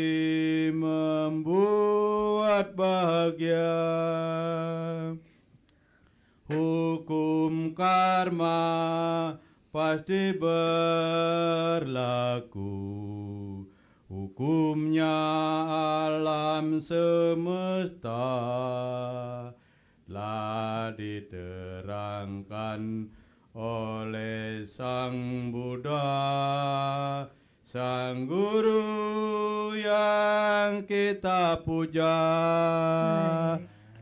G: membuat bahagia. Hukum karma pasti berlaku, hukumnya alam semesta telah diterangkan oleh Sang Buddha, Sang Guru yang kita puja.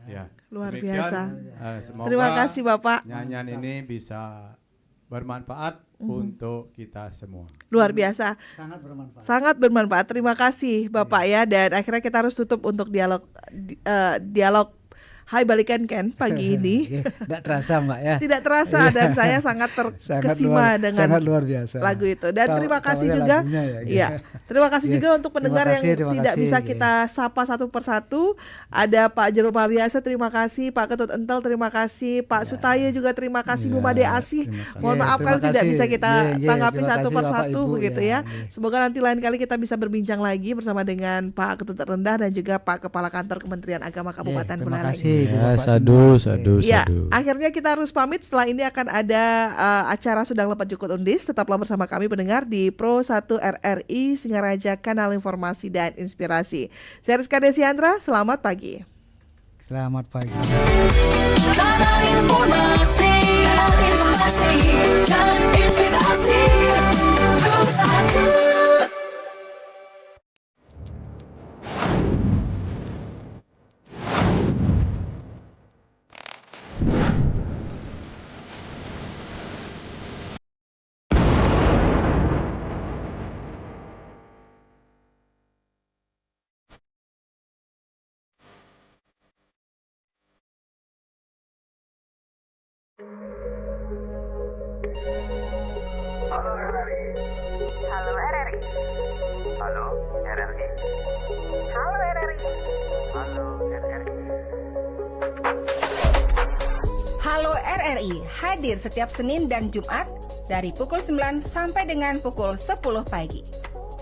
G: Ya,
E: luar
G: demikian,
E: biasa.
G: Semoga
E: Terima kasih Bapak.
G: nyanyian ini bisa bermanfaat untuk kita semua.
E: Luar biasa.
F: Sangat bermanfaat.
E: Sangat bermanfaat. Terima kasih Bapak ya. Dan akhirnya kita harus tutup untuk dialog Hai Balikan Ken pagi ini.
F: Tidak terasa Mbak ya.
E: Tidak terasa dan saya sangat terkesima dengan
F: sangat luar biasa
E: lagu itu. Dan terima kasih juga. Ya, terima kasih juga untuk pendengar yang tidak bisa kita sapa satu persatu. Ada Pak Jerul Mariasa, terima kasih. Pak Ketut Entel, terima kasih. Pak Sutaya juga terima kasih. Bu Made Asih, mohon maaf kalau tidak bisa kita tanggapi satu persatu begitu ya. Semoga nanti lain kali kita bisa berbincang lagi bersama dengan Pak Ketut Rendah dan juga Pak Kepala Kantor Kementerian Agama Kabupaten Buleleng.
G: Ya, sadu.
E: Ya, akhirnya kita harus pamit. Setelah ini akan ada acara Sudang Lepat Jukut Undis. Tetaplah bersama kami pendengar di Pro 1 RRI Singaraja, kanal informasi dan inspirasi. Saya Rizka Desiandra, selamat pagi.
F: Selamat pagi.
J: Kanal informasi dan inspirasi Pro 1.
A: Halo RRI.
B: Halo RRI.
A: Halo RRI.
B: Halo RRI.
A: Halo RRI.
C: Halo RRI hadir setiap Senin dan Jumat dari pukul 9 sampai dengan pukul 10 pagi.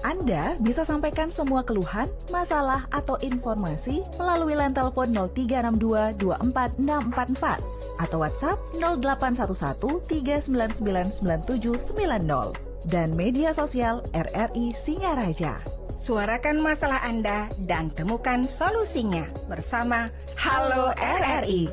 D: Anda bisa sampaikan semua keluhan, masalah, atau informasi melalui line telepon 0362 24644 atau WhatsApp 0811 3999790 dan media sosial RRI Singaraja.
C: Suarakan masalah Anda dan temukan solusinya bersama Halo RRI.